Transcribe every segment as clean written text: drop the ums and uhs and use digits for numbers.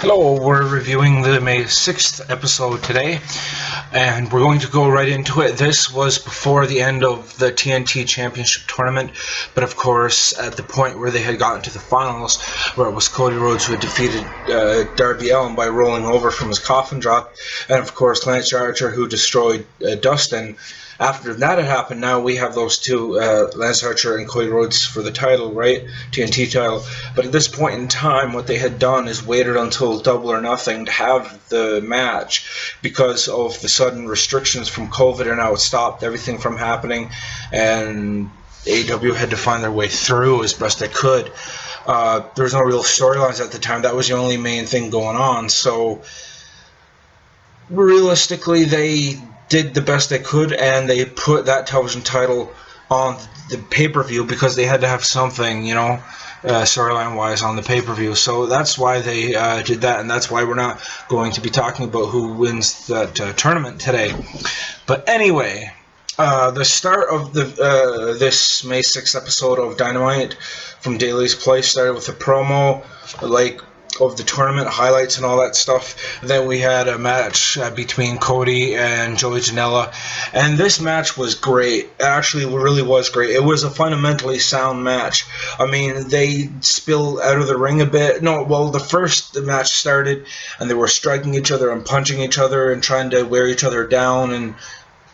Hello, we're reviewing the May 6th episode today, and we're going to go right into it. This was before the end of the TNT Championship Tournament, but of course at the point where they had gotten to the finals, where it was Cody Rhodes who had defeated Darby Allin by rolling over from his coffin drop, and of course Lance Archer who destroyed Dustin. After that had happened, now we have those two, Lance Archer and Cody Rhodes, for the title, right? TNT title. But at this point in time, what they had done is waited until Double or Nothing to have the match because of the sudden restrictions from COVID, and now it stopped everything from happening, and AEW had to find their way through as best they could. There was no real storylines at the time. That was the only main thing going on. So realistically, they did the best they could, and they put that television title on the pay-per-view because they had to have something, storyline-wise on the pay-per-view. So that's why they did that, and that's why we're not going to be talking about who wins that tournament today. But anyway, the start of this May 6th episode of Dynamite from Daily's Place started with a promo, of the tournament highlights and all that stuff. Then we had a match between Cody and Joey Janela, and this match was great. It actually really was great. It was a fundamentally sound match. I mean, they spilled out of the ring a bit. The match started and they were striking each other and punching each other and trying to wear each other down and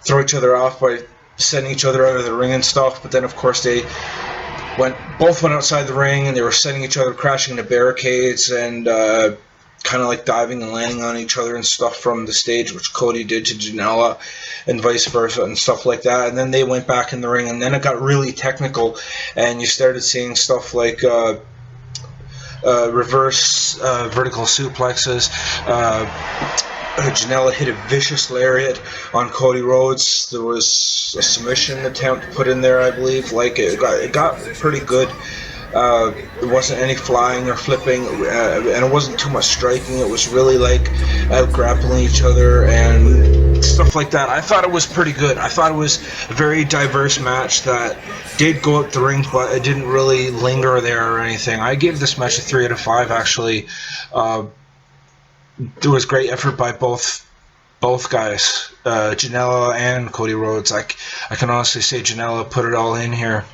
throw each other off by sending each other out of the ring and stuff. But then of course they both went outside the ring, and they were sending each other crashing into barricades and kind of like diving and landing on each other and stuff from the stage, which Cody did to Janela and vice versa and stuff like that. And then they went back in the ring, and then it got really technical, and you started seeing stuff like reverse vertical suplexes. Janela hit a vicious lariat on Cody Rhodes. There was a submission attempt put in there, I believe. It got pretty good. There wasn't any flying or flipping, and it wasn't too much striking. It was really out grappling each other and stuff like that. I thought it was pretty good. I thought it was a very diverse match that did go up the ring, but it didn't really linger there or anything. I gave this match a 3 out of 5, actually. There was great effort by both guys, Janela and Cody Rhodes. I can honestly say Janela put it all in here.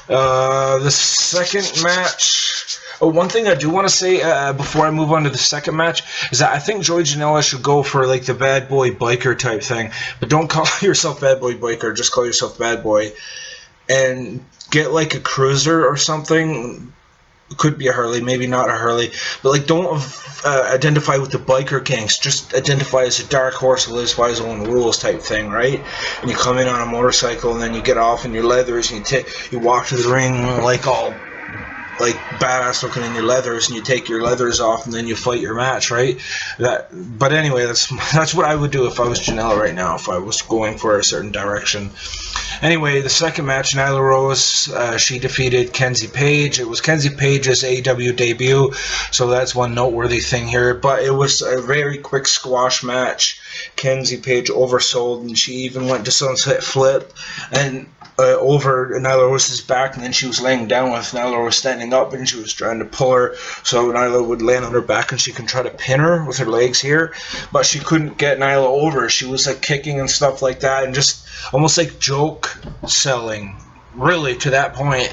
The second match. One thing I do want to say before I move on to the second match is that I think Joey Janela should go for the bad boy biker type thing, but don't call yourself bad boy biker. Just call yourself bad boy, and get a cruiser or something. Could be a Harley, maybe not a Harley, but don't identify with the biker gangs. Just identify as a dark horse who lives by his own rules type thing, right? And you come in on a motorcycle, and then you get off in your leathers, and you walk to the ring all badass looking in your leathers, and you take your leathers off, and then you fight your match, right? But anyway, that's what I would do if I was Janela right now, if I was going for a certain direction. Anyway, the second match, Nyla Rose, she defeated Kenzie Paige. It was Kenzie Paige's AEW debut, so that's one noteworthy thing here. But it was a very quick squash match. Kenzie Paige oversold, and she even went to Sunset Flip and over Nyla Rose's back, and then she was laying down with Nyla Rose standing up, and she was trying to pull her so Nyla would land on her back and she can try to pin her with her legs here, but she couldn't get Nyla over. She was kicking and stuff like that, and just almost joke selling, really, to that point.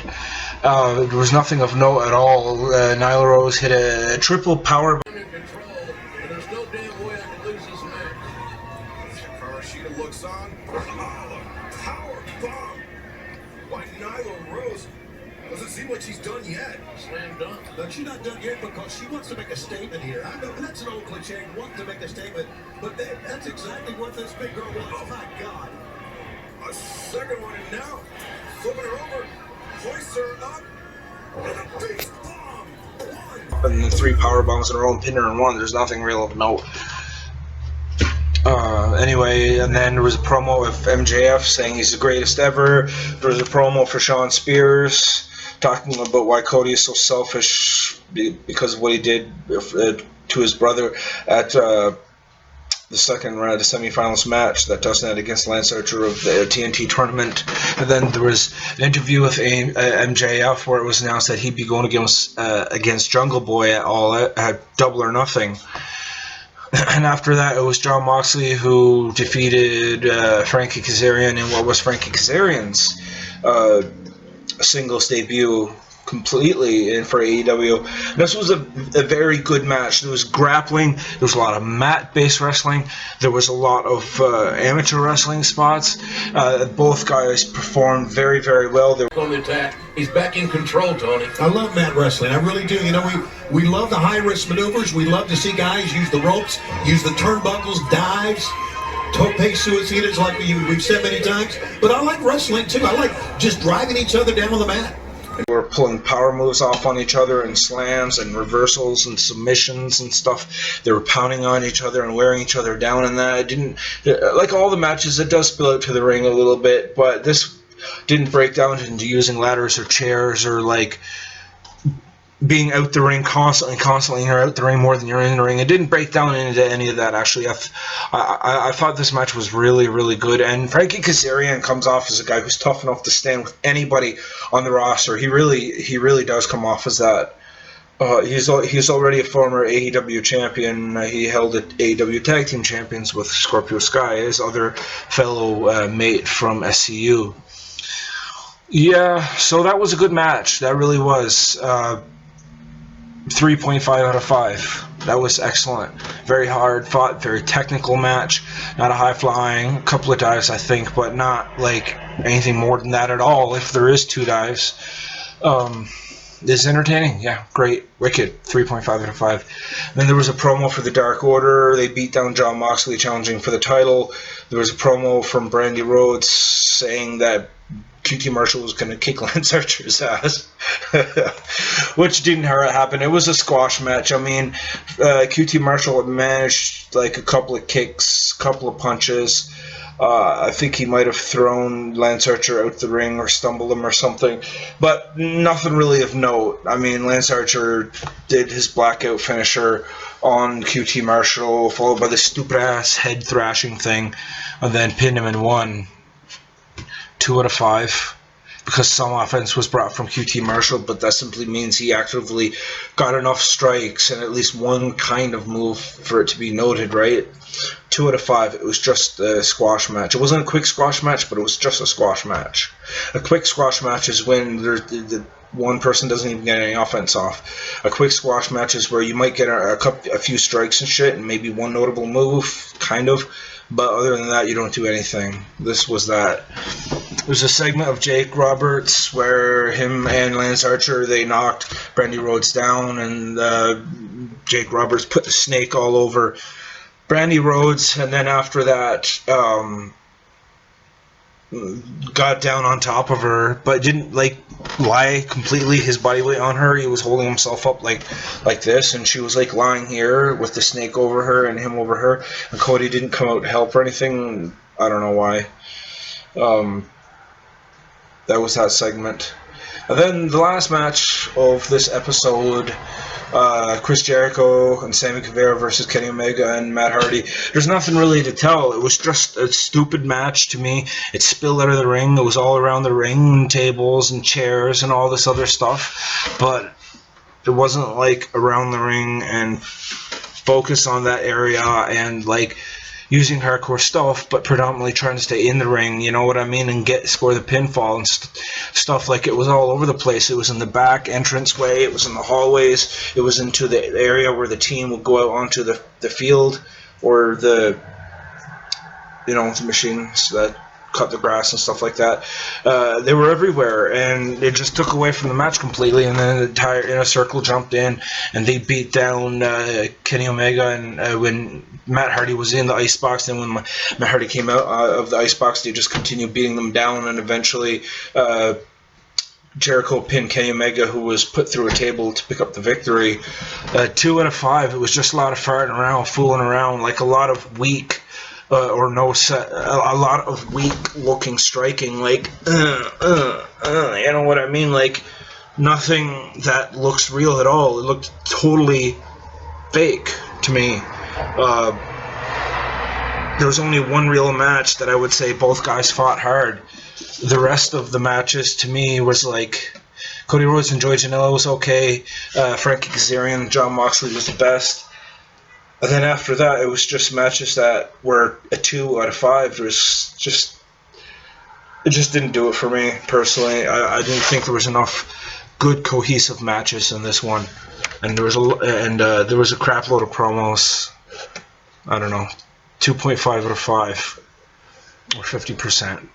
There was nothing of note at all. Nyla Rose hit a triple power. There's no damn way I can lose this match. Looks on. Power bomb. Why Nyla Rose doesn't see what she's done yet. Slam dunk. No, she's not done yet because she wants to make a statement here. I know that's an old cliche, want to make a statement, but that's exactly what this big girl wants. Oh my God. A second one in now. Flipping her over. Hoists her up. And a big bomb. And then 3 power bombs in a row and pin her in one. There's nothing real of note. Anyway, and then there was a promo of MJF saying he's the greatest ever. There was a promo for Sean Spears talking about why Cody is so selfish because of what he did to his brother at the the second round, the semifinals match that Dustin had against Lance Archer of the TNT tournament. And then there was an interview with MJF where it was announced that he'd be going against Jungle Boy at Double or Nothing. And after that, it was Jon Moxley who defeated Frankie Kazarian in what was Frankie Kazarian's singles debut completely in for AEW. This was a very good match. There was grappling, there was a lot of mat-based wrestling, there was a lot of amateur wrestling spots. Both guys performed very, very well. They on the attack. He's back in control, Tony. I love mat wrestling. I really do. You know, we love the high-risk maneuvers. We love to see guys use the ropes, use the turnbuckles, dives, tope suicidas like we've said many times. But I like wrestling, too. I like just driving each other down on the mat. They were pulling power moves off on each other and slams and reversals and submissions and stuff. They were pounding on each other and wearing each other down, and that it didn't, like all the matches, it does spill out to the ring a little bit, but this didn't break down into using ladders or chairs or like being out the ring constantly you're out the ring more than you're in the ring. It didn't break down into any of that, actually. I thought this match was really, really good, and Frankie Kazarian comes off as a guy who's tough enough to stand with anybody on the roster. He really does come off as that. He's already a former AEW champion. He held the AEW Tag Team Champions with Scorpio Sky, his other fellow mate from SCU. Yeah, so that was a good match. That really was. 3.5 out of 5. That was excellent. Very hard fought, very technical match. Not a high flying, a couple of dives I think, but not like anything more than that at all. If there is 2 dives, it's entertaining. Yeah, great, wicked. 3.5 out of 5. Then there was a promo for the Dark Order. They beat down Jon Moxley, challenging for the title. There was a promo from Brandy Rhodes saying that QT Marshall was going to kick Lance Archer's ass, which didn't happen. It was a squash match. I mean, QT Marshall managed like a couple of kicks, couple of punches. I think he might have thrown Lance Archer out the ring or stumbled him or something, but nothing really of note. I mean, Lance Archer did his blackout finisher on QT Marshall, followed by the stupid-ass head thrashing thing, and then pinned him and won. 2 out of 5, because some offense was brought from QT Marshall, but that simply means he actively got enough strikes and at least one kind of move for it to be noted, right? 2 out of 5. It was just a squash match. It wasn't a quick squash match, but it was just a squash match. A quick squash match is when the one person doesn't even get any offense off. A quick squash match is where you might get a few strikes and shit and maybe one notable move, kind of. But other than that, you don't do anything. This was that. There's a segment of Jake Roberts where him and Lance Archer, they knocked Brandy Rhodes down, and Jake Roberts put the snake all over Brandy Rhodes, and then after that, got down on top of her, but didn't like lie completely his body weight on her. He was holding himself up like this, and she was like lying here with the snake over her and him over her, and Cody didn't come out to help or anything. I don't know why. That was that segment. And then the last match of this episode, Chris Jericho and Sammy Guevara versus Kenny Omega and Matt Hardy. There's nothing really to tell. It was just a stupid match to me. It spilled out of the ring. It was all around the ring, tables and chairs and all this other stuff. But it wasn't like around the ring and focus on that area and like using hardcore stuff, but predominantly trying to stay in the ring, you know what I mean, and score the pinfall and stuff. Like, it was all over the place. It was in the back entranceway, it was in the hallways, it was into the area where the team would go out onto the field, or the machines that cut the grass and stuff like that. They were everywhere, and it just took away from the match completely. And then the entire Inner Circle jumped in, and they beat down Kenny Omega. And when Matt Hardy was in the icebox, and when Matt Hardy came out of the icebox, they just continued beating them down, and eventually Jericho pinned Kenny Omega, who was put through a table to pick up the victory. 2 out of 5. It was just a lot of farting around, fooling around, like a lot of weak or no set, a lot of weak looking striking, like you know what I mean, like nothing that looks real at all. It looked totally fake to me. there was only one real match that I would say both guys fought hard. The rest of the matches to me was like Cody Rhodes and Joey Janela was okay. Frankie Kazarian and Jon Moxley was the best. And then after that, it was just matches that were a 2 out of 5. It just didn't do it for me personally. I didn't think there was enough good cohesive matches in this one, and there was a crap load of promos. I don't know, 2.5 out of 5 or 50%.